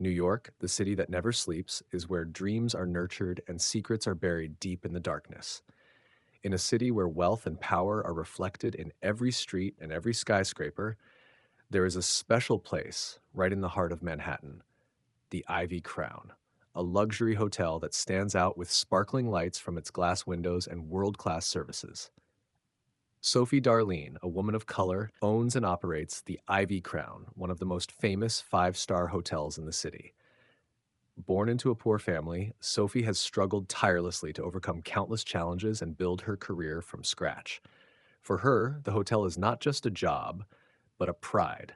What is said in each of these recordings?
New York, the city that never sleeps, is where dreams are nurtured and secrets are buried deep in the darkness. In a city where wealth and power are reflected in every street and every skyscraper, there is a special place right in the heart of Manhattan, the Ivy Crown, a luxury hotel that stands out with sparkling lights from its glass windows and world-class services. Sophie Darlene, a woman of color, owns and operates the Ivy Crown, one of the most famous five-star hotels in the city. Born into a poor family, Sophie has struggled tirelessly to overcome countless challenges and build her career from scratch. For her, the hotel is not just a job, but a pride,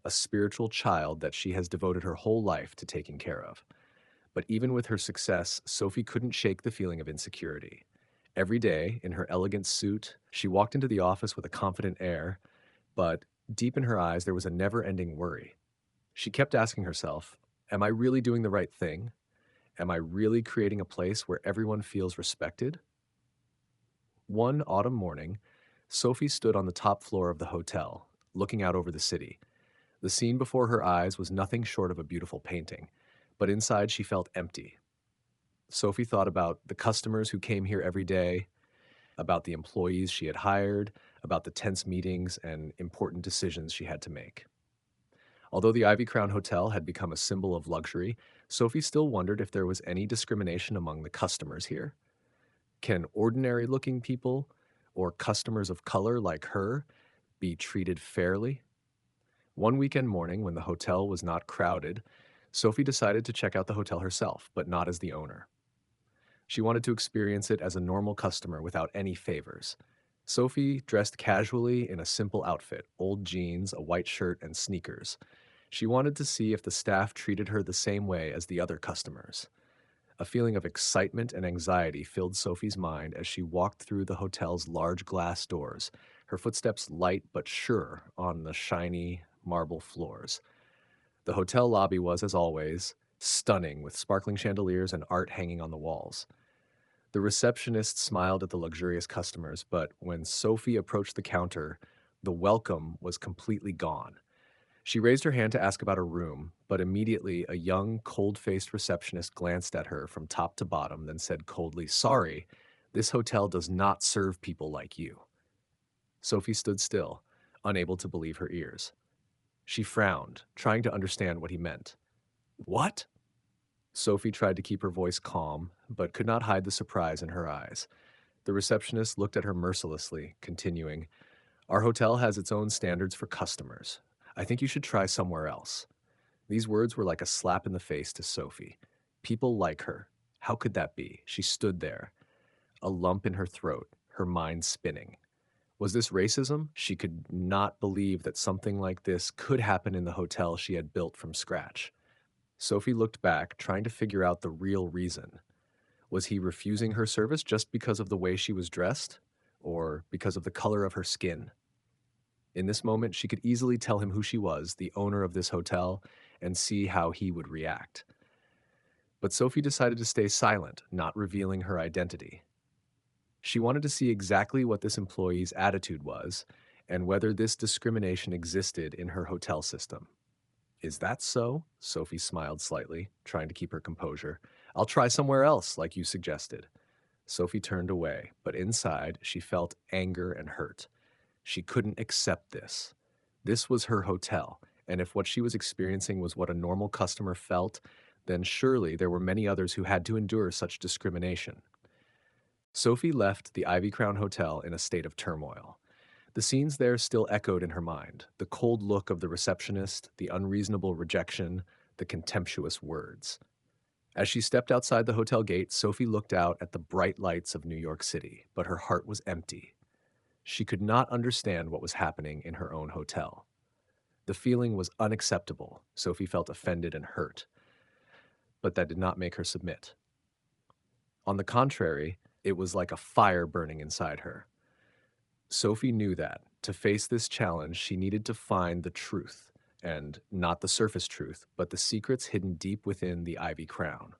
a spiritual child that she has devoted her whole life to taking care of. But even with her success, Sophie couldn't shake the feeling of insecurity. Every day, in her elegant suit, she walked into the office with a confident air, but deep in her eyes, there was a never-ending worry. She kept asking herself, am I really doing the right thing? Am I really creating a place where everyone feels respected? One autumn morning, Sophie stood on the top floor of the hotel, looking out over the city. The scene before her eyes was nothing short of a beautiful painting, but inside she felt empty. Sophie thought about the customers who came here every day, about the employees she had hired, about the tense meetings and important decisions she had to make. Although the Ivy Crown Hotel had become a symbol of luxury, Sophie still wondered if there was any discrimination among the customers here. Can ordinary looking people or customers of color like her be treated fairly? One weekend morning, when the hotel was not crowded, Sophie decided to check out the hotel herself, but not as the owner. She wanted to experience it as a normal customer without any favors. Sophie dressed casually in a simple outfit, old jeans, a white shirt, and sneakers. She wanted to see if the staff treated her the same way as the other customers. A feeling of excitement and anxiety filled Sophie's mind as she walked through the hotel's large glass doors, her footsteps light but sure on the shiny marble floors. The hotel lobby was, as always, stunning with sparkling chandeliers and art hanging on the walls. The receptionist smiled at the luxurious customers, but when Sophie approached the counter, the welcome was completely gone. She raised her hand to ask about a room, but immediately a young, cold-faced receptionist glanced at her from top to bottom, then said coldly, "Sorry, this hotel does not serve people like you." Sophie stood still, unable to believe her ears. She frowned, trying to understand what he meant. "What?" Sophie tried to keep her voice calm, but could not hide the surprise in her eyes. The receptionist looked at her mercilessly, continuing, "Our hotel has its own standards for customers. I think you should try somewhere else." These words were like a slap in the face to Sophie. People like her. How could that be? She stood there, a lump in her throat, her mind spinning. Was this racism? She could not believe that something like this could happen in the hotel she had built from scratch. Sophie looked back, trying to figure out the real reason. Was he refusing her service just because of the way she was dressed? Or because of the color of her skin? In this moment, she could easily tell him who she was, the owner of this hotel, and see how he would react. But Sophie decided to stay silent, not revealing her identity. She wanted to see exactly what this employee's attitude was and whether this discrimination existed in her hotel system. "Is that so?" Sophie smiled slightly, trying to keep her composure. "I'll try somewhere else, like you suggested." Sophie turned away, but inside she felt anger and hurt. She couldn't accept this. This was her hotel, and if what she was experiencing was what a normal customer felt, then surely there were many others who had to endure such discrimination. Sophie left the Ivy Crown Hotel in a state of turmoil. The scenes there still echoed in her mind, the cold look of the receptionist, the unreasonable rejection, the contemptuous words. As she stepped outside the hotel gate, Sophie looked out at the bright lights of New York City, but her heart was empty. She could not understand what was happening in her own hotel. The feeling was unacceptable. Sophie felt offended and hurt, but that did not make her submit. On the contrary, it was like a fire burning inside her. Sophie knew that, to face this challenge, she needed to find the truth, and not the surface truth, but the secrets hidden deep within the Ivy Crown.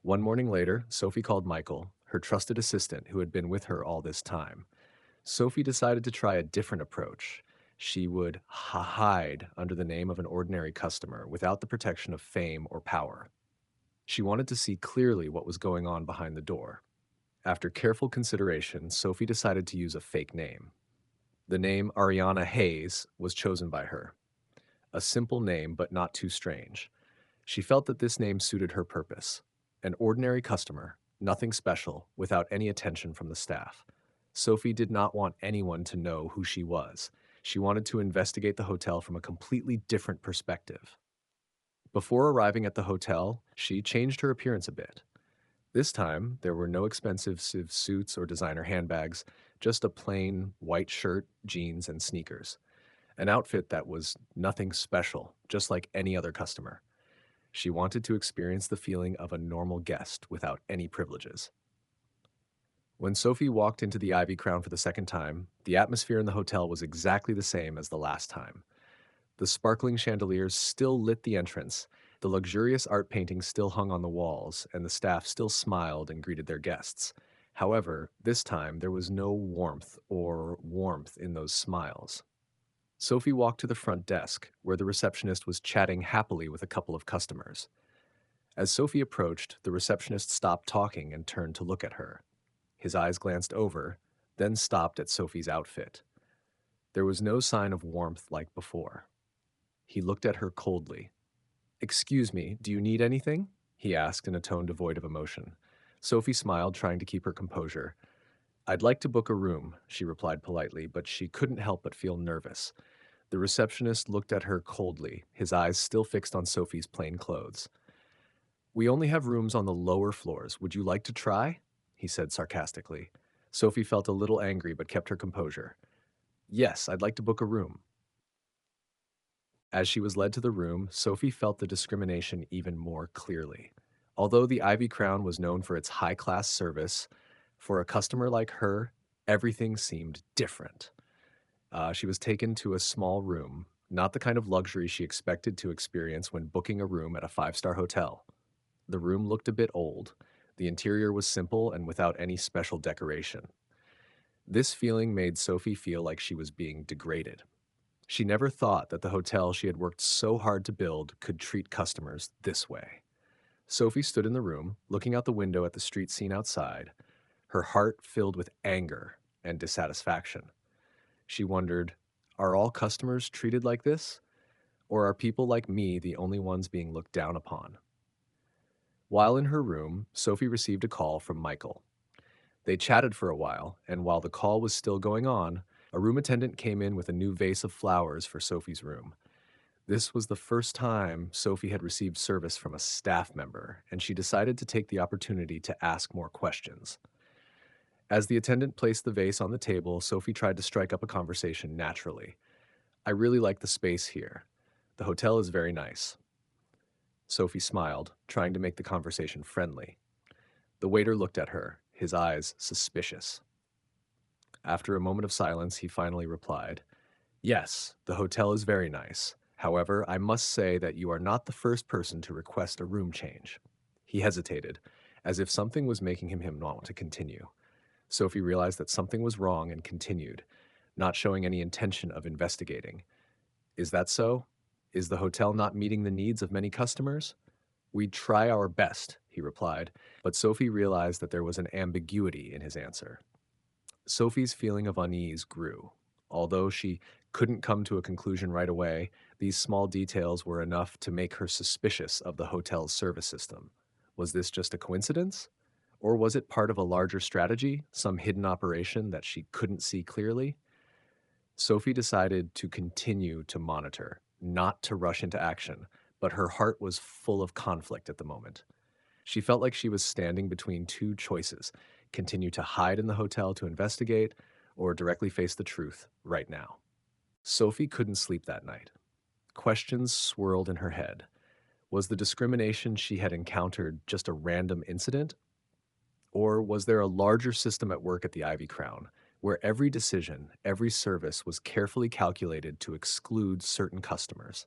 One morning later, Sophie called Michael, her trusted assistant who had been with her all this time. Sophie decided to try a different approach. She would hide under the name of an ordinary customer without the protection of fame or power. She wanted to see clearly what was going on behind the door. After careful consideration, Sophie decided to use a fake name. The name Ariana Hayes was chosen by her, a simple name but not too strange. She felt that this name suited her purpose. An ordinary customer, nothing special, without any attention from the staff. Sophie did not want anyone to know who she was. She wanted to investigate the hotel from a completely different perspective. Before arriving at the hotel, she changed her appearance a bit. This time, there were no expensive suits or designer handbags, just a plain white shirt, jeans, and sneakers. An outfit that was nothing special, just like any other customer. She wanted to experience the feeling of a normal guest without any privileges. When Sophie walked into the Ivy Crown for the second time, the atmosphere in the hotel was exactly the same as the last time. The sparkling chandeliers still lit the entrance, the luxurious art paintings still hung on the walls, and the staff still smiled and greeted their guests. However, this time there was no warmth in those smiles. Sophie walked to the front desk, where the receptionist was chatting happily with a couple of customers. As Sophie approached, the receptionist stopped talking and turned to look at her. His eyes glanced over, then stopped at Sophie's outfit. There was no sign of warmth like before. He looked at her coldly. "Excuse me, do you need anything?" he asked in a tone devoid of emotion. Sophie smiled, trying to keep her composure. "I'd like to book a room," she replied politely, but she couldn't help but feel nervous. The receptionist looked at her coldly, his eyes still fixed on Sophie's plain clothes. "We only have rooms on the lower floors. Would you like to try?" he said sarcastically. Sophie felt a little angry but kept her composure. "Yes, I'd like to book a room." As she was led to the room, Sophie felt the discrimination even more clearly. Although the Ivy Crown was known for its high-class service, for a customer like her, everything seemed different. She was taken to a small room, not the kind of luxury she expected to experience when booking a room at a five-star hotel. The room looked a bit old. The interior was simple and without any special decoration. This feeling made Sophie feel like she was being degraded. She never thought that the hotel she had worked so hard to build could treat customers this way. Sophie stood in the room, looking out the window at the street scene outside, her heart filled with anger and dissatisfaction. She wondered, are all customers treated like this? Or are people like me the only ones being looked down upon? While in her room, Sophie received a call from Michael. They chatted for a while, and while the call was still going on, a room attendant came in with a new vase of flowers for Sophie's room. This was the first time Sophie had received service from a staff member, and she decided to take the opportunity to ask more questions. As the attendant placed the vase on the table, Sophie tried to strike up a conversation naturally. "I really like the space here. The hotel is very nice." Sophie smiled, trying to make the conversation friendly. The waiter looked at her, his eyes suspicious. After a moment of silence, he finally replied, "Yes, the hotel is very nice. However, I must say that you are not the first person to request a room change." He hesitated, as if something was making him not want to continue. Sophie realized that something was wrong and continued, not showing any intention of investigating. "Is that so? Is the hotel not meeting the needs of many customers?" "We try our best," he replied, but Sophie realized that there was an ambiguity in his answer. Sophie's feeling of unease grew. Although she couldn't come to a conclusion right away, these small details were enough to make her suspicious of the hotel's service system. Was this just a coincidence? Or was it part of a larger strategy, some hidden operation that she couldn't see clearly? Sophie decided to continue to monitor, not to rush into action, but her heart was full of conflict at the moment. She felt like she was standing between two choices: continue to hide in the hotel to investigate, or directly face the truth right now. Sophie couldn't sleep that night. Questions swirled in her head. Was the discrimination she had encountered just a random incident? Or was there a larger system at work at the Ivy Crown, where every decision, every service was carefully calculated to exclude certain customers?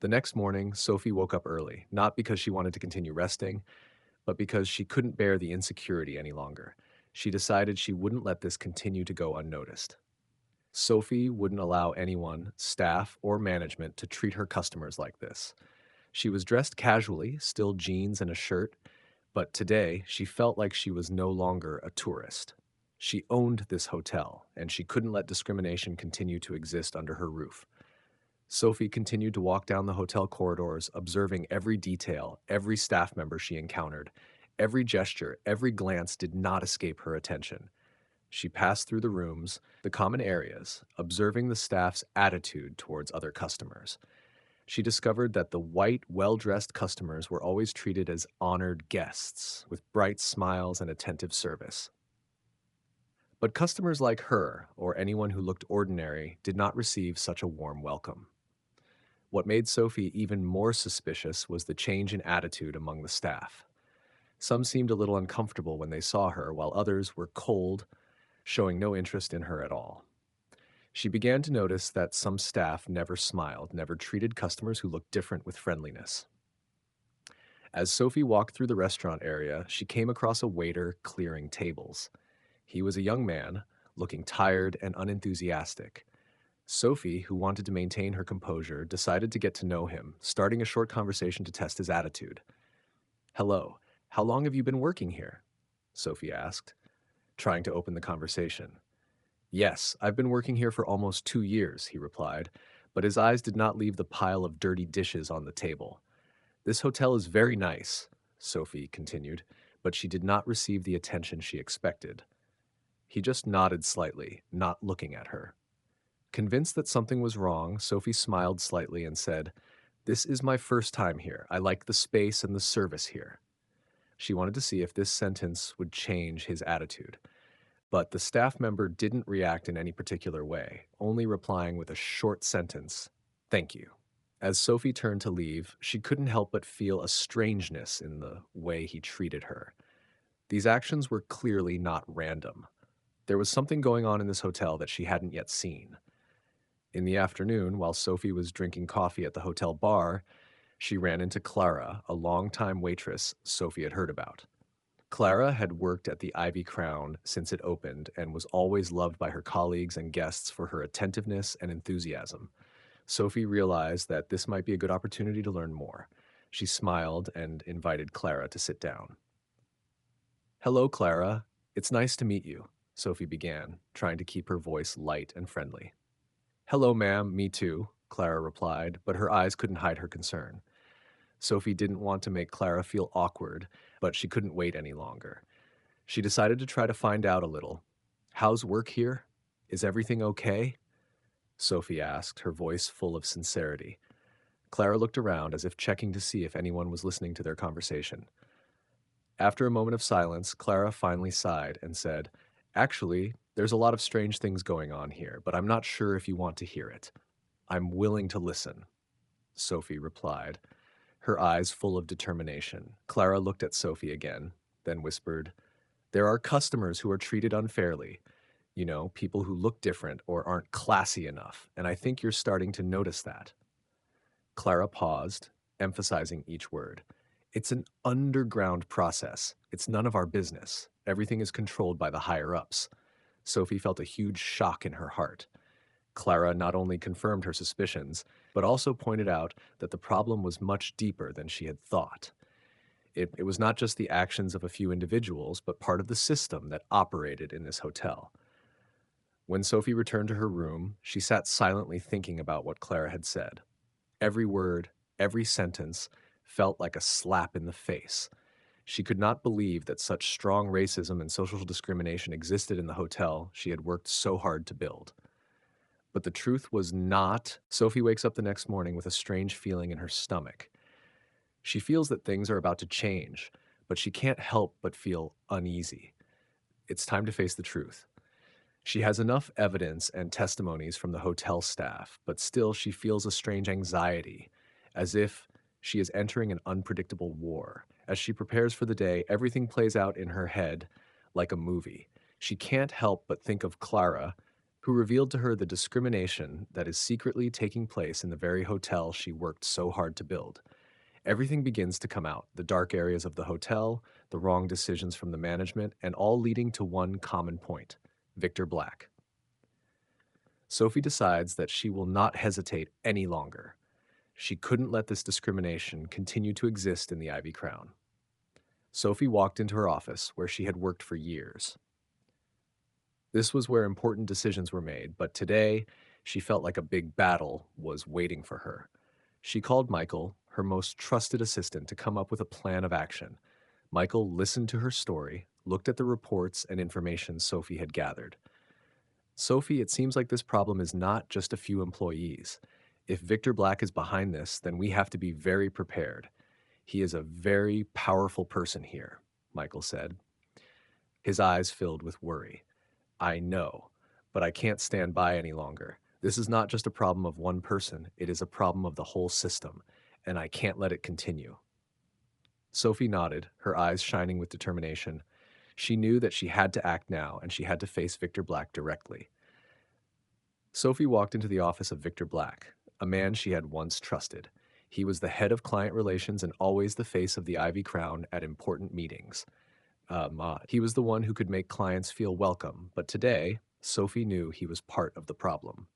The next morning, Sophie woke up early, not because she wanted to continue resting, but because she couldn't bear the insecurity any longer. She decided she wouldn't let this continue to go unnoticed. Sophie wouldn't allow anyone, staff, or management to treat her customers like this. She was dressed casually, still jeans and a shirt, but today she felt like she was no longer a tourist. She owned this hotel, and she couldn't let discrimination continue to exist under her roof. Sophie continued to walk down the hotel corridors, observing every detail, every staff member she encountered. Every gesture, every glance did not escape her attention. She passed through the rooms, the common areas, observing the staff's attitude towards other customers. She discovered that the white, well-dressed customers were always treated as honored guests, with bright smiles and attentive service. But customers like her, or anyone who looked ordinary, did not receive such a warm welcome. What made Sophie even more suspicious was the change in attitude among the staff. Some seemed a little uncomfortable when they saw her, while others were cold, showing no interest in her at all. She began to notice that some staff never smiled, never treated customers who looked different with friendliness. As Sophie walked through the restaurant area, she came across a waiter clearing tables. He was a young man, looking tired and unenthusiastic. Sophie, who wanted to maintain her composure, decided to get to know him, starting a short conversation to test his attitude. "Hello, how long have you been working here?" Sophie asked, trying to open the conversation. "Yes, I've been working here for almost 2 years," he replied, but his eyes did not leave the pile of dirty dishes on the table. "This hotel is very nice," Sophie continued, but she did not receive the attention she expected. He just nodded slightly, not looking at her. Convinced that something was wrong, Sophie smiled slightly and said, "This is my first time here. I like the space and the service here." She wanted to see if this sentence would change his attitude. But the staff member didn't react in any particular way, only replying with a short sentence, "Thank you." As Sophie turned to leave, she couldn't help but feel a strangeness in the way he treated her. These actions were clearly not random. There was something going on in this hotel that she hadn't yet seen. In the afternoon, while Sophie was drinking coffee at the hotel bar, she ran into Clara, a longtime waitress Sophie had heard about. Clara had worked at the Ivy Crown since it opened and was always loved by her colleagues and guests for her attentiveness and enthusiasm. Sophie realized that this might be a good opportunity to learn more. She smiled and invited Clara to sit down. "Hello, Clara. It's nice to meet you," Sophie began, trying to keep her voice light and friendly. "Hello, ma'am, me too," Clara replied, but her eyes couldn't hide her concern. Sophie didn't want to make Clara feel awkward, but she couldn't wait any longer. She decided to try to find out a little. "How's work here? Is everything okay?" Sophie asked, her voice full of sincerity. Clara looked around as if checking to see if anyone was listening to their conversation. After a moment of silence, Clara finally sighed and said, "Actually, there's a lot of strange things going on here, but I'm not sure if you want to hear it." "I'm willing to listen," Sophie replied, her eyes full of determination. Clara looked at Sophie again, then whispered, "There are customers who are treated unfairly. You know, people who look different or aren't classy enough, and I think you're starting to notice that." Clara paused, emphasizing each word. "It's an underground process. It's none of our business. Everything is controlled by the higher-ups." Sophie felt a huge shock in her heart. Clara not only confirmed her suspicions, but also pointed out that the problem was much deeper than she had thought. It was not just the actions of a few individuals, but part of the system that operated in this hotel. When Sophie returned to her room, she sat silently thinking about what Clara had said. Every word, every sentence felt like a slap in the face. She could not believe that such strong racism and social discrimination existed in the hotel she had worked so hard to build. But the truth was not. Sophie wakes up the next morning with a strange feeling in her stomach. She feels that things are about to change, but she can't help but feel uneasy. It's time to face the truth. She has enough evidence and testimonies from the hotel staff, but still she feels a strange anxiety, as if she is entering an unpredictable war. As she prepares for the day, everything plays out in her head like a movie. She can't help but think of Clara, who revealed to her the discrimination that is secretly taking place in the very hotel she worked so hard to build. Everything begins to come out, the dark areas of the hotel, the wrong decisions from the management, and all leading to one common point: Victor Black. Sophie decides that she will not hesitate any longer. She couldn't let this discrimination continue to exist in the Ivy Crown. Sophie walked into her office, where she had worked for years. This was where important decisions were made, but today she felt like a big battle was waiting for her. She called Michael, her most trusted assistant, to come up with a plan of action. Michael listened to her story, looked at the reports and information Sophie had gathered. Sophie, it seems like this problem is not just a few employees. If Victor Black is behind this, then we have to be very prepared. He is a very powerful person here, Michael said. His eyes filled with worry. I know, but I can't stand by any longer. This is not just a problem of one person, it is a problem of the whole system, and I can't let it continue. Sophie nodded, her eyes shining with determination. She knew that she had to act now, and she had to face Victor Black directly. Sophie walked into the office of Victor Black, a man she had once trusted. He was the head of client relations and always the face of the Ivy Crown at important meetings. He was the one who could make clients feel welcome, but today, Sophie knew he was part of the problem.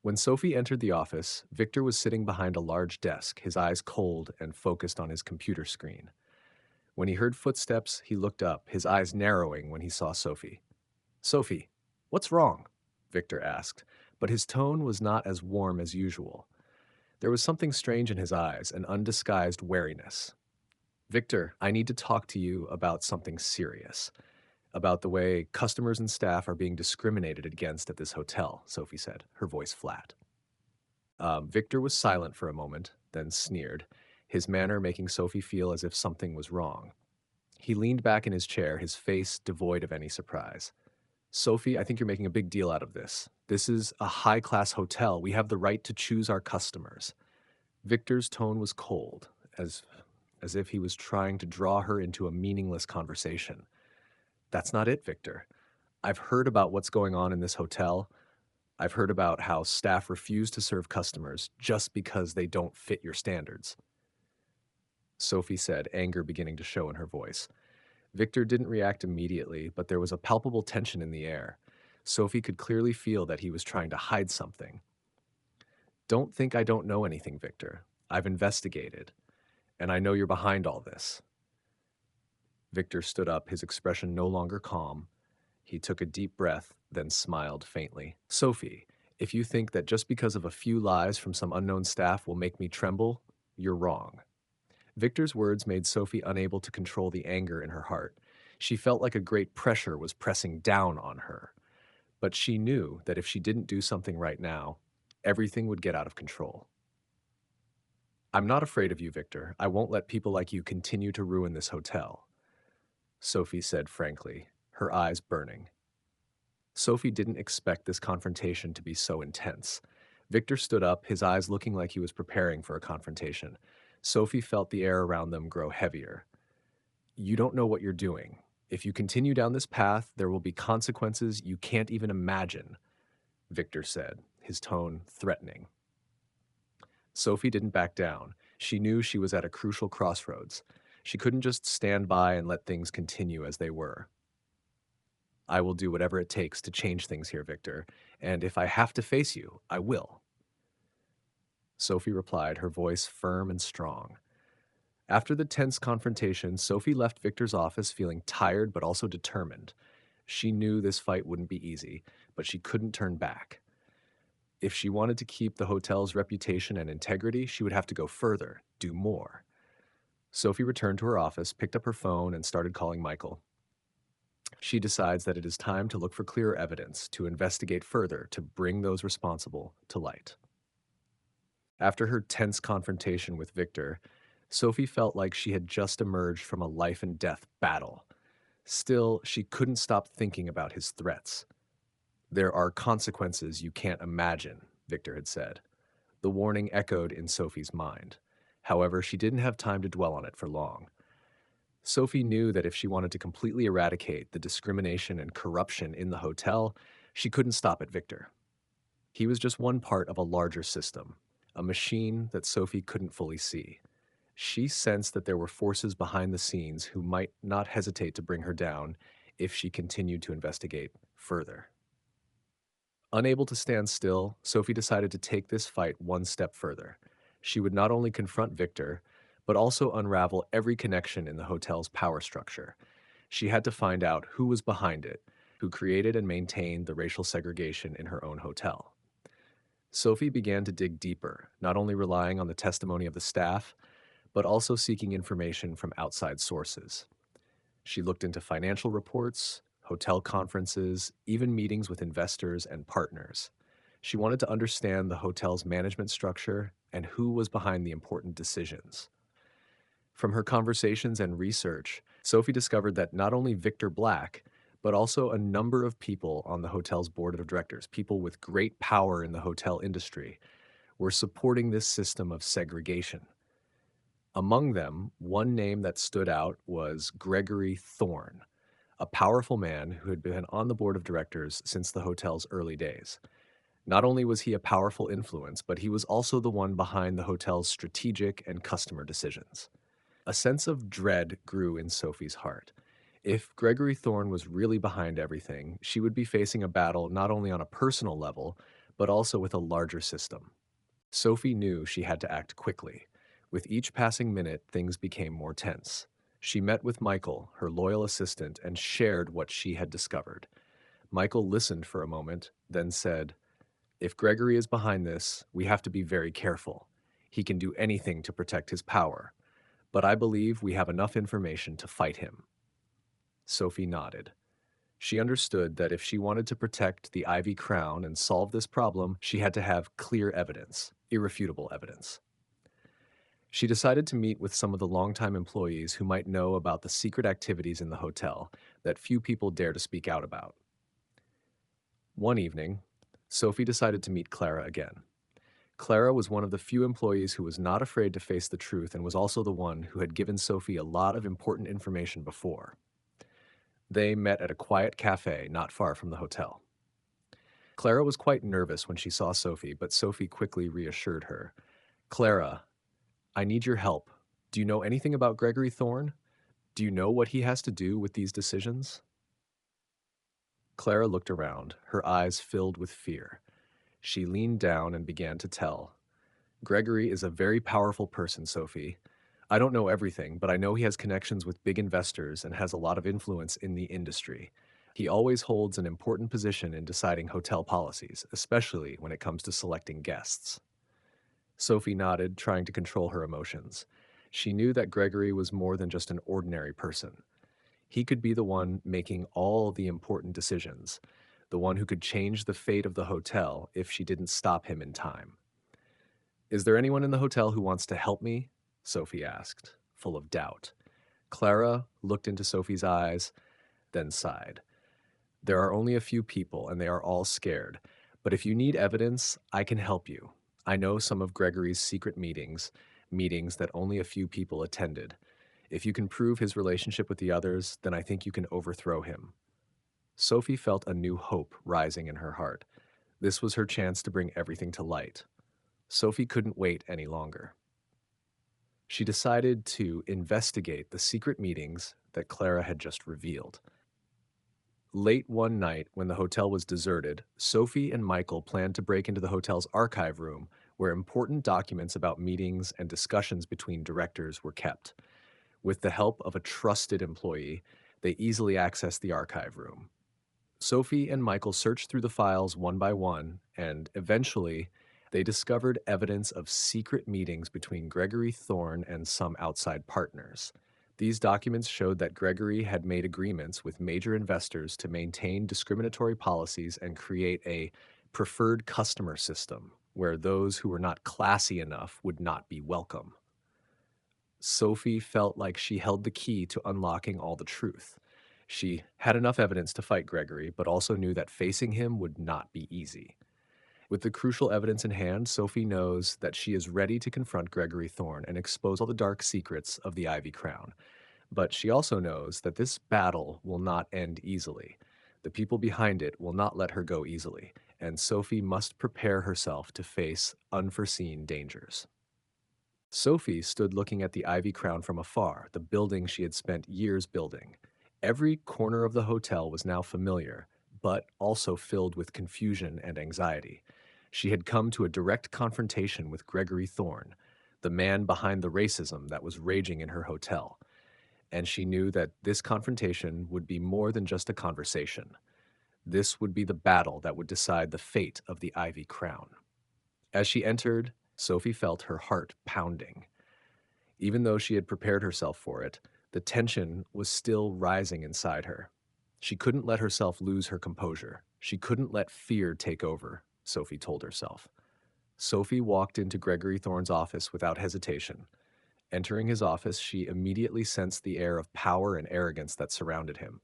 When Sophie entered the office, Victor was sitting behind a large desk, his eyes cold and focused on his computer screen. When he heard footsteps, he looked up, his eyes narrowing when he saw Sophie. Sophie, what's wrong? Victor asked, but his tone was not as warm as usual. There was something strange in his eyes, an undisguised wariness. Victor, I need to talk to you about something serious, about the way customers and staff are being discriminated against at this hotel, Sophie said, her voice flat. Victor was silent for a moment, then sneered, his manner making Sophie feel as if something was wrong. He leaned back in his chair, his face devoid of any surprise. Sophie, I think you're making a big deal out of this. This is a high-class hotel. We have the right to choose our customers. Victor's tone was cold, as if he was trying to draw her into a meaningless conversation. That's not it, Victor. I've heard about what's going on in this hotel. I've heard about how staff refuse to serve customers just because they don't fit your standards. Sophie said, anger beginning to show in her voice. Victor didn't react immediately, but there was a palpable tension in the air. Sophie could clearly feel that he was trying to hide something. Don't think I don't know anything, Victor. I've investigated, and I know you're behind all this. Victor stood up, his expression no longer calm. He took a deep breath, then smiled faintly. Sophie, if you think that just because of a few lies from some unknown staff will make me tremble, you're wrong. Victor's words made Sophie unable to control the anger in her heart. She felt like a great pressure was pressing down on her. But she knew that if she didn't do something right now, everything would get out of control. I'm not afraid of you, Victor. I won't let people like you continue to ruin this hotel, Sophie said frankly, her eyes burning. Sophie didn't expect this confrontation to be so intense. Victor stood up, his eyes looking like he was preparing for a confrontation. Sophie felt the air around them grow heavier. You don't know what you're doing. If you continue down this path, there will be consequences you can't even imagine, Victor said, his tone threatening. Sophie didn't back down. She knew she was at a crucial crossroads. She couldn't just stand by and let things continue as they were. I will do whatever it takes to change things here, Victor, and if I have to face you, I will. Sophie replied, her voice firm and strong. After the tense confrontation, Sophie left Victor's office feeling tired but also determined. She knew this fight wouldn't be easy, but she couldn't turn back. If she wanted to keep the hotel's reputation and integrity, she would have to go further, do more. Sophie returned to her office, picked up her phone, and started calling Michael. She decides that it is time to look for clearer evidence, to investigate further, to bring those responsible to light. After her tense confrontation with Victor, Sophie felt like she had just emerged from a life and death battle. Still, she couldn't stop thinking about his threats. There are consequences you can't imagine, Victor had said. The warning echoed in Sophie's mind. However, she didn't have time to dwell on it for long. Sophie knew that if she wanted to completely eradicate the discrimination and corruption in the hotel, she couldn't stop at Victor. He was just one part of a larger system, a machine that Sophie couldn't fully see. She sensed that there were forces behind the scenes who might not hesitate to bring her down if she continued to investigate further. Unable to stand still, Sophie decided to take this fight one step further. She would not only confront Victor, but also unravel every connection in the hotel's power structure. She had to find out who was behind it, who created and maintained the racial segregation in her own hotel. Sophie began to dig deeper, not only relying on the testimony of the staff, but also seeking information from outside sources. She looked into financial reports, hotel conferences, even meetings with investors and partners. She wanted to understand the hotel's management structure and who was behind the important decisions. From her conversations and research, Sophie discovered that not only Victor Black, but also a number of people on the hotel's board of directors, people with great power in the hotel industry, were supporting this system of segregation. Among them, one name that stood out was Gregory Thorne, a powerful man who had been on the board of directors since the hotel's early days. Not only was he a powerful influence, but he was also the one behind the hotel's strategic and customer decisions. A sense of dread grew in Sophie's heart. If Gregory Thorne was really behind everything, she would be facing a battle not only on a personal level, but also with a larger system. Sophie knew she had to act quickly. With each passing minute, things became more tense. She met with Michael, her loyal assistant, and shared what she had discovered. Michael listened for a moment, then said, "If Gregory is behind this, we have to be very careful. He can do anything to protect his power, but I believe we have enough information to fight him." Sophie nodded. She understood that if she wanted to protect the Ivy Crown and solve this problem, she had to have clear evidence, irrefutable evidence. She decided to meet with some of the longtime employees who might know about the secret activities in the hotel that few people dare to speak out about. One evening, Sophie decided to meet Clara again. Clara was one of the few employees who was not afraid to face the truth and was also the one who had given Sophie a lot of important information before. They met at a quiet cafe not far from the hotel. Clara was quite nervous when she saw Sophie, but Sophie quickly reassured her. "Clara, I need your help. Do you know anything about Gregory Thorne? Do you know what he has to do with these decisions?" Clara looked around, her eyes filled with fear. She leaned down and began to tell. "Gregory is a very powerful person, Sophie. I don't know everything, but I know he has connections with big investors and has a lot of influence in the industry. He always holds an important position in deciding hotel policies, especially when it comes to selecting guests." Sophie nodded, trying to control her emotions. She knew that Gregory was more than just an ordinary person. He could be the one making all the important decisions, the one who could change the fate of the hotel if she didn't stop him in time. "Is there anyone in the hotel who wants to help me?" Sophie asked, full of doubt. Clara looked into Sophie's eyes, then sighed. "There are only a few people, and they are all scared. But if you need evidence, I can help you. I know some of Gregory's secret meetings that only a few people attended. If you can prove his relationship with the others, then I think you can overthrow him." Sophie felt a new hope rising in her heart. This was her chance to bring everything to light. Sophie couldn't wait any longer. She decided to investigate the secret meetings that Clara had just revealed. Late one night, when the hotel was deserted, Sophie and Michael planned to break into the hotel's archive room, where important documents about meetings and discussions between directors were kept. With the help of a trusted employee, they easily accessed the archive room. Sophie and Michael searched through the files one by one, and eventually, they discovered evidence of secret meetings between Gregory Thorne and some outside partners. These documents showed that Gregory had made agreements with major investors to maintain discriminatory policies and create a preferred customer system where those who were not classy enough would not be welcome. Sophie felt like she held the key to unlocking all the truth. She had enough evidence to fight Gregory, but also knew that facing him would not be easy. With the crucial evidence in hand, Sophie knows that she is ready to confront Gregory Thorne and expose all the dark secrets of the Ivy Crown. But she also knows that this battle will not end easily. The people behind it will not let her go easily, and Sophie must prepare herself to face unforeseen dangers. Sophie stood looking at the Ivy Crown from afar, the building she had spent years building. Every corner of the hotel was now familiar, but also filled with confusion and anxiety. She had come to a direct confrontation with Gregory Thorne, the man behind the racism that was raging in her hotel, and she knew that this confrontation would be more than just a conversation. This would be the battle that would decide the fate of the Ivy Crown. As she entered, Sophie felt her heart pounding. Even though she had prepared herself for it, the tension was still rising inside her. She couldn't let herself lose her composure. She couldn't let fear take over, Sophie told herself. Sophie walked into Gregory Thorne's office without hesitation. Entering his office, she immediately sensed the air of power and arrogance that surrounded him.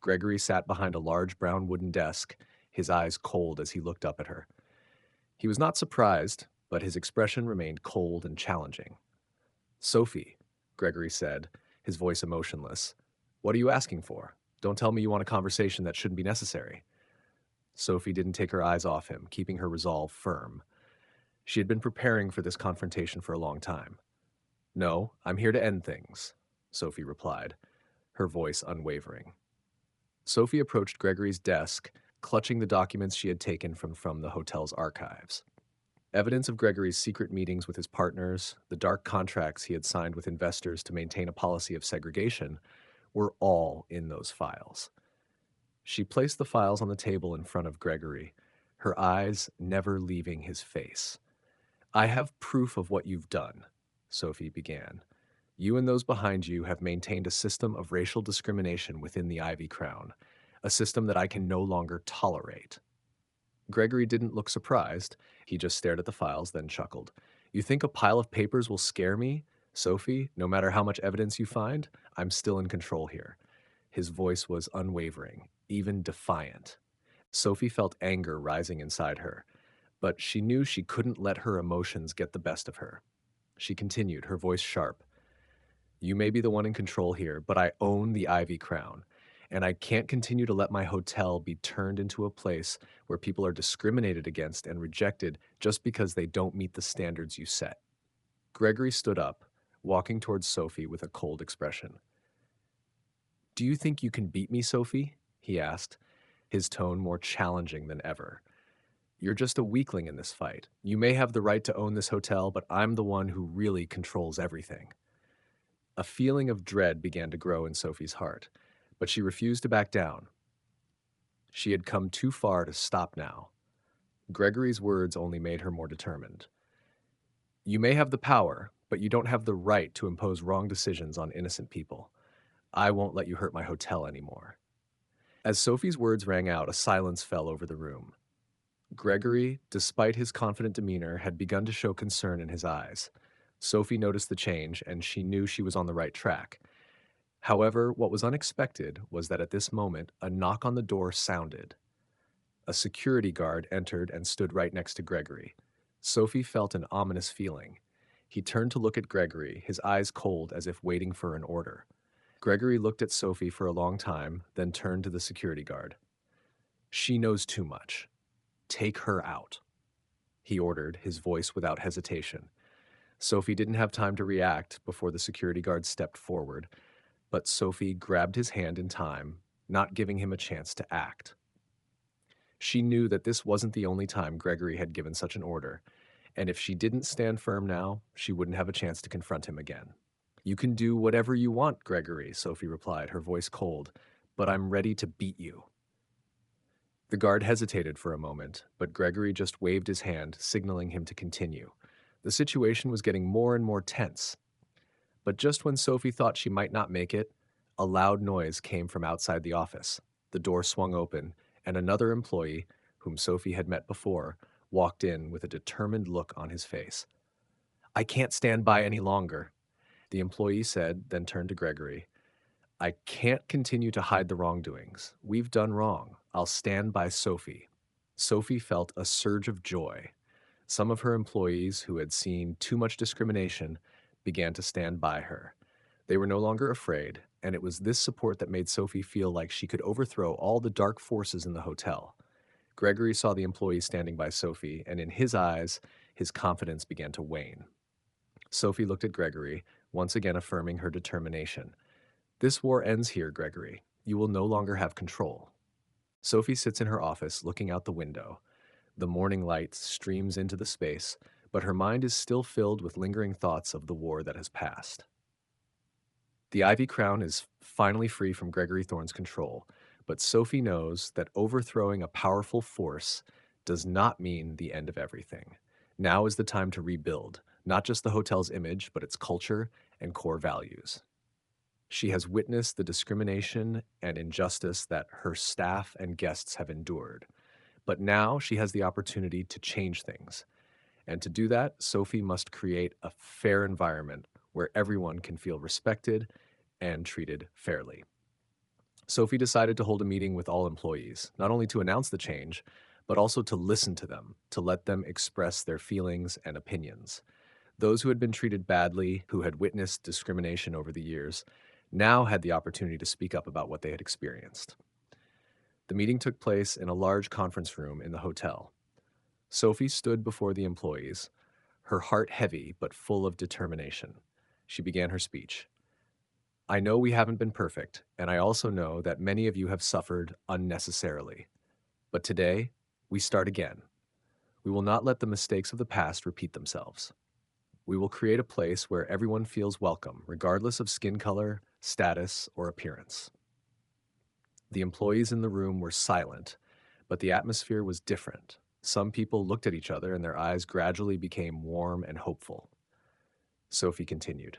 Gregory sat behind a large brown wooden desk, his eyes cold as he looked up at her. He was not surprised, but his expression remained cold and challenging. "Sophie," Gregory said, his voice emotionless, "what are you asking for? Don't tell me you want a conversation that shouldn't be necessary." Sophie didn't take her eyes off him, keeping her resolve firm. She had been preparing for this confrontation for a long time. "No, I'm here to end things," Sophie replied, her voice unwavering. Sophie approached Gregory's desk, clutching the documents she had taken from the hotel's archives. Evidence of Gregory's secret meetings with his partners, the dark contracts he had signed with investors to maintain a policy of segregation, were all in those files. She placed the files on the table in front of Gregory, her eyes never leaving his face. "I have proof of what you've done," Sophie began. "You and those behind you have maintained a system of racial discrimination within the Ivy Crown, a system that I can no longer tolerate." Gregory didn't look surprised. He just stared at the files, then chuckled. "You think a pile of papers will scare me? Sophie, no matter how much evidence you find, I'm still in control here." His voice was unwavering, even defiant. Sophie felt anger rising inside her, but she knew she couldn't let her emotions get the best of her. She continued, her voice sharp. "You may be the one in control here, but I own the Ivy Crown, and I can't continue to let my hotel be turned into a place where people are discriminated against and rejected just because they don't meet the standards you set." Gregory stood up, walking towards Sophie with a cold expression. "Do you think you can beat me, Sophie?" he asked, his tone more challenging than ever. "You're just a weakling in this fight. You may have the right to own this hotel, but I'm the one who really controls everything." A feeling of dread began to grow in Sophie's heart, but she refused to back down. She had come too far to stop now. Gregory's words only made her more determined. "You may have the power, but you don't have the right to impose wrong decisions on innocent people. I won't let you hurt my hotel anymore." As Sophie's words rang out, a silence fell over the room. Gregory, despite his confident demeanor, had begun to show concern in his eyes. Sophie noticed the change, and she knew she was on the right track. However, what was unexpected was that at this moment, a knock on the door sounded. A security guard entered and stood right next to Gregory. Sophie felt an ominous feeling. He turned to look at Gregory, his eyes cold as if waiting for an order. Gregory looked at Sophie for a long time, then turned to the security guard. "She knows too much. Take her out," he ordered, his voice without hesitation. Sophie didn't have time to react before the security guard stepped forward, but Sophie grabbed his hand in time, not giving him a chance to act. She knew that this wasn't the only time Gregory had given such an order, and if she didn't stand firm now, she wouldn't have a chance to confront him again. "You can do whatever you want, Gregory," Sophie replied, her voice cold, "but I'm ready to beat you." The guard hesitated for a moment, but Gregory just waved his hand, signaling him to continue. The situation was getting more and more tense. But just when Sophie thought she might not make it, a loud noise came from outside the office. The door swung open, and another employee, whom Sophie had met before, walked in with a determined look on his face. "I can't stand by any longer," the employee said, then turned to Gregory. "I can't continue to hide the wrongdoings. We've done wrong. I'll stand by Sophie." Sophie felt a surge of joy. Some of her employees, who had seen too much discrimination, began to stand by her. They were no longer afraid, and it was this support that made Sophie feel like she could overthrow all the dark forces in the hotel. Gregory saw the employees standing by Sophie, and in his eyes, his confidence began to wane. Sophie looked at Gregory, once again affirming her determination. "This war ends here, Gregory. You will no longer have control." Sophie sits in her office looking out the window. The morning light streams into the space, but her mind is still filled with lingering thoughts of the war that has passed. The Ivy Crown is finally free from Gregory Thorne's control, but Sophie knows that overthrowing a powerful force does not mean the end of everything. Now is the time to rebuild, not just the hotel's image, but its culture and core values. She has witnessed the discrimination and injustice that her staff and guests have endured, but now she has the opportunity to change things. And to do that, Sophie must create a fair environment where everyone can feel respected and treated fairly. Sophie decided to hold a meeting with all employees, not only to announce the change, but also to listen to them, to let them express their feelings and opinions. Those who had been treated badly, who had witnessed discrimination over the years, now had the opportunity to speak up about what they had experienced. The meeting took place in a large conference room in the hotel. Sophie stood before the employees, her heart heavy but full of determination. She began her speech. I know we haven't been perfect, and I also know that many of you have suffered unnecessarily. But today, we start again. We will not let the mistakes of the past repeat themselves. We will create a place where everyone feels welcome, regardless of skin color, status, or appearance. The employees in the room were silent, but the atmosphere was different. Some people looked at each other and their eyes gradually became warm and hopeful. Sophie continued,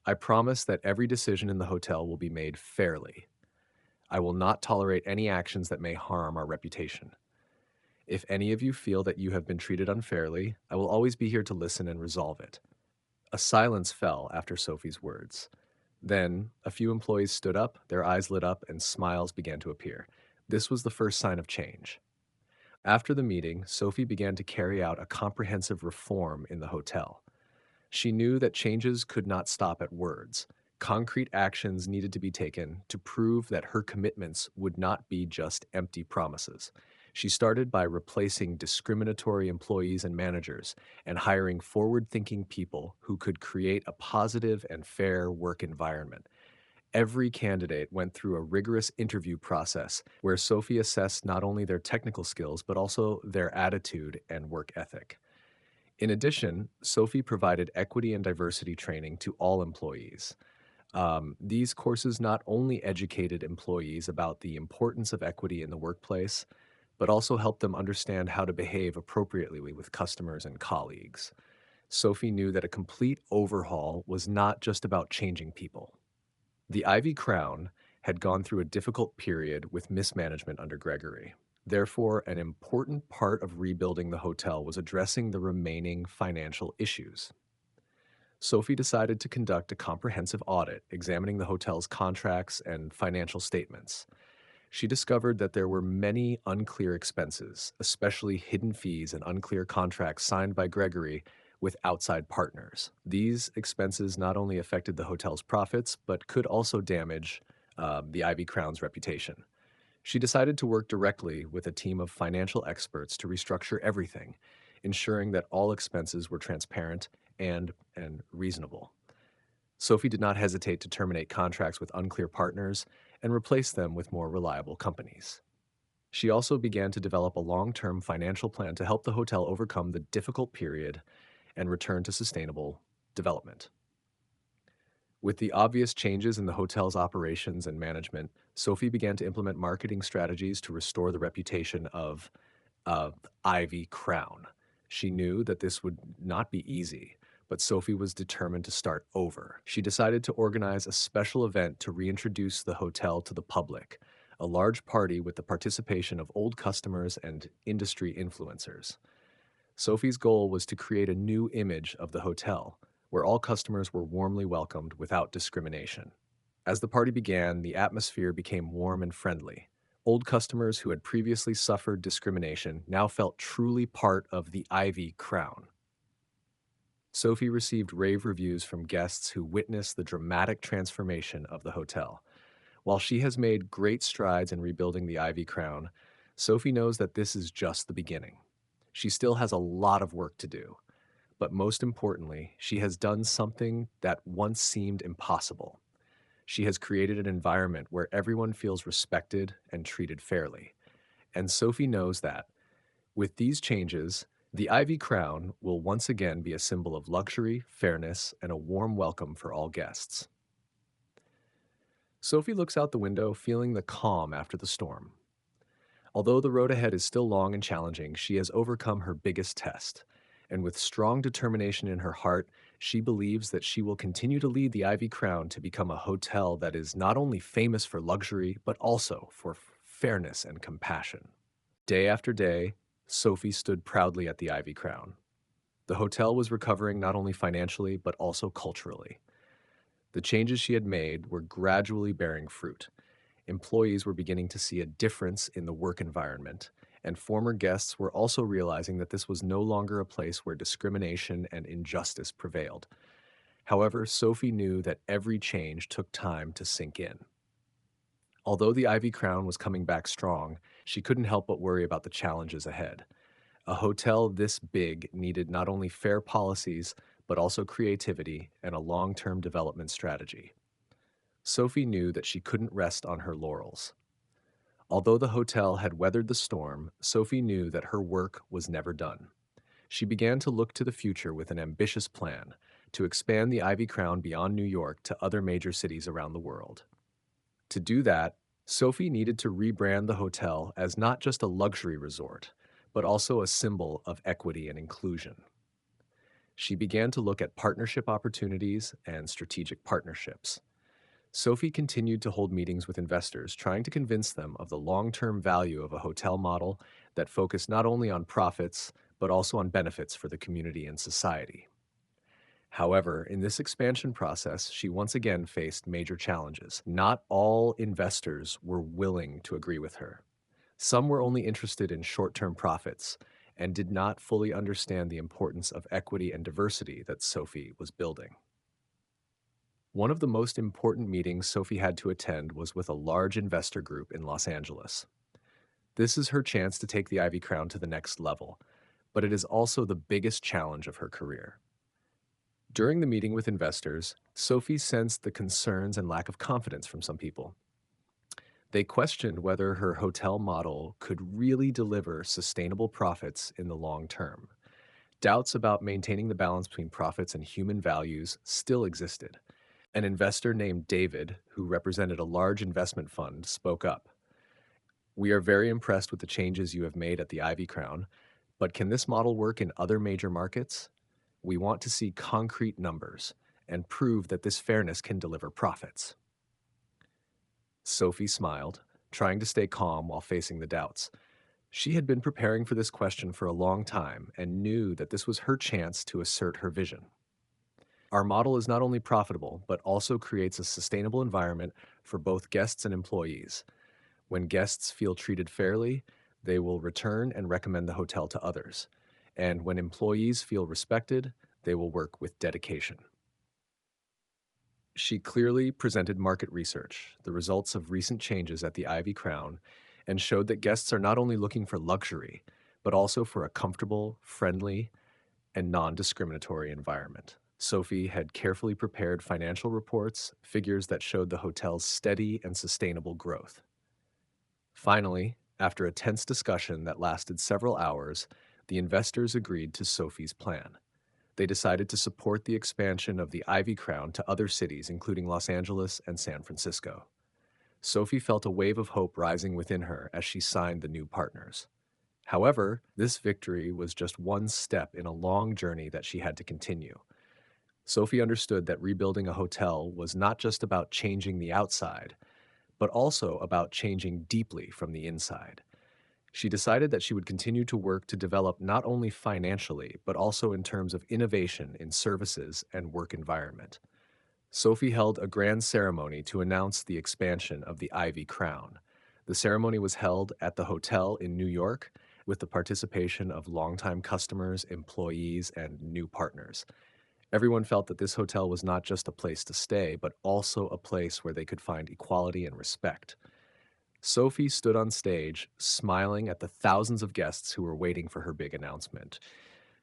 I promise that every decision in the hotel will be made fairly. I will not tolerate any actions that may harm our reputation. If any of you feel that you have been treated unfairly, I will always be here to listen and resolve it. A silence fell after Sophie's words. Then, a few employees stood up, their eyes lit up, and smiles began to appear. This was the first sign of change. After the meeting, Sophie began to carry out a comprehensive reform in the hotel. She knew that changes could not stop at words. Concrete actions needed to be taken to prove that her commitments would not be just empty promises. She started by replacing discriminatory employees and managers and hiring forward-thinking people who could create a positive and fair work environment. Every candidate went through a rigorous interview process where Sophie assessed not only their technical skills, but also their attitude and work ethic. In addition, Sophie provided equity and diversity training to all employees. These courses not only educated employees about the importance of equity in the workplace, but also helped them understand how to behave appropriately with customers and colleagues. Sophie knew that a complete overhaul was not just about changing people. The Ivy Crown had gone through a difficult period with mismanagement under Gregory. Therefore, an important part of rebuilding the hotel was addressing the remaining financial issues. Sophie decided to conduct a comprehensive audit, examining the hotel's contracts and financial statements. She discovered that there were many unclear expenses, especially hidden fees and unclear contracts signed by Gregory with outside partners. These expenses not only affected the hotel's profits, but could also damage the Ivy Crown's reputation. She decided to work directly with a team of financial experts to restructure everything, ensuring that all expenses were transparent and reasonable. Sophie did not hesitate to terminate contracts with unclear partners and replace them with more reliable companies. She also began to develop a long-term financial plan to help the hotel overcome the difficult period and return to sustainable development. With the obvious changes in the hotel's operations and management, Sophie began to implement marketing strategies to restore the reputation of Ivy Crown. She knew that this would not be easy, but Sophie was determined to start over. She decided to organize a special event to reintroduce the hotel to the public, a large party with the participation of old customers and industry influencers. Sophie's goal was to create a new image of the hotel, where all customers were warmly welcomed without discrimination. As the party began, the atmosphere became warm and friendly. Old customers who had previously suffered discrimination now felt truly part of the Ivy Crown. Sophie received rave reviews from guests who witnessed the dramatic transformation of the hotel. While she has made great strides in rebuilding the Ivy Crown, Sophie knows that this is just the beginning. She still has a lot of work to do, but most importantly, she has done something that once seemed impossible. She has created an environment where everyone feels respected and treated fairly. And Sophie knows that, with these changes, the Ivy Crown will once again be a symbol of luxury, fairness, and a warm welcome for all guests. Sophie looks out the window, feeling the calm after the storm. Although the road ahead is still long and challenging, she has overcome her biggest test. And with strong determination in her heart, she believes that she will continue to lead the Ivy Crown to become a hotel that is not only famous for luxury, but also for fairness and compassion. Day after day, Sophie stood proudly at the Ivy Crown. The hotel was recovering not only financially, but also culturally. The changes she had made were gradually bearing fruit. Employees were beginning to see a difference in the work environment, and former guests were also realizing that this was no longer a place where discrimination and injustice prevailed. However, Sophie knew that every change took time to sink in. Although the Ivy Crown was coming back strong, she couldn't help but worry about the challenges ahead. A hotel this big needed not only fair policies, but also creativity and a long-term development strategy. Sophie knew that she couldn't rest on her laurels. Although the hotel had weathered the storm, Sophie knew that her work was never done. She began to look to the future with an ambitious plan to expand the Ivy Crown beyond New York to other major cities around the world. To do that, Sophie needed to rebrand the hotel as not just a luxury resort, but also a symbol of equity and inclusion. She began to look at partnership opportunities and strategic partnerships. Sophie continued to hold meetings with investors, trying to convince them of the long-term value of a hotel model that focused not only on profits, but also on benefits for the community and society. However, in this expansion process, she once again faced major challenges. Not all investors were willing to agree with her. Some were only interested in short-term profits and did not fully understand the importance of equity and diversity that Sophie was building. One of the most important meetings Sophie had to attend was with a large investor group in Los Angeles. This is her chance to take the Ivy Crown to the next level, but it is also the biggest challenge of her career. During the meeting with investors, Sophie sensed the concerns and lack of confidence from some people. They questioned whether her hotel model could really deliver sustainable profits in the long term. Doubts about maintaining the balance between profits and human values still existed. An investor named David, who represented a large investment fund, spoke up. "We are very impressed with the changes you have made at the Ivy Crown, but can this model work in other major markets? We want to see concrete numbers and prove that this fairness can deliver profits." Sophie smiled, trying to stay calm while facing the doubts. She had been preparing for this question for a long time and knew that this was her chance to assert her vision. "Our model is not only profitable, but also creates a sustainable environment for both guests and employees. When guests feel treated fairly, they will return and recommend the hotel to others. And when employees feel respected, they will work with dedication." She clearly presented market research, the results of recent changes at the Ivy Crown, and showed that guests are not only looking for luxury, but also for a comfortable, friendly, and non-discriminatory environment. Sophie had carefully prepared financial reports, figures that showed the hotel's steady and sustainable growth. Finally, after a tense discussion that lasted several hours, the investors agreed to Sophie's plan. They decided to support the expansion of the Ivy Crown to other cities, including Los Angeles and San Francisco. Sophie felt a wave of hope rising within her as she signed the new partners. However, this victory was just one step in a long journey that she had to continue. Sophie understood that rebuilding a hotel was not just about changing the outside, but also about changing deeply from the inside. She decided that she would continue to work to develop not only financially, but also in terms of innovation in services and work environment. Sophie held a grand ceremony to announce the expansion of the Ivy Crown. The ceremony was held at the hotel in New York with the participation of longtime customers, employees, and new partners. Everyone felt that this hotel was not just a place to stay, but also a place where they could find equality and respect. Sophie stood on stage, smiling at the thousands of guests who were waiting for her big announcement.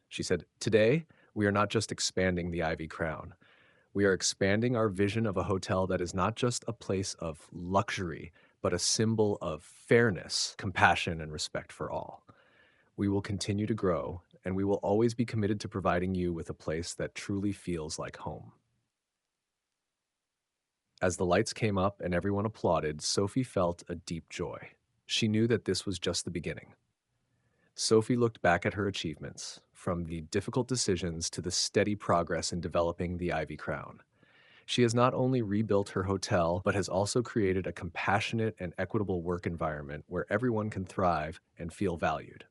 She said, "Today, we are not just expanding the Ivy Crown. We are expanding our vision of a hotel that is not just a place of luxury, but a symbol of fairness, compassion, and respect for all. We will continue to grow, and we will always be committed to providing you with a place that truly feels like home. As the lights came up and everyone applauded, Sophie felt a deep joy. She knew that this was just the beginning. Sophie looked back at her achievements, from the difficult decisions to the steady progress in developing the Ivy Crown. She has not only rebuilt her hotel, but has also created a compassionate and equitable work environment where everyone can thrive and feel valued.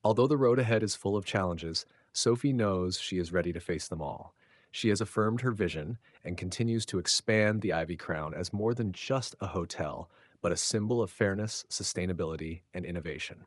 Although the road ahead is full of challenges, Sophie knows she is ready to face them all. She has affirmed her vision and continues to expand the Ivy Crown as more than just a hotel, but a symbol of fairness, sustainability, and innovation.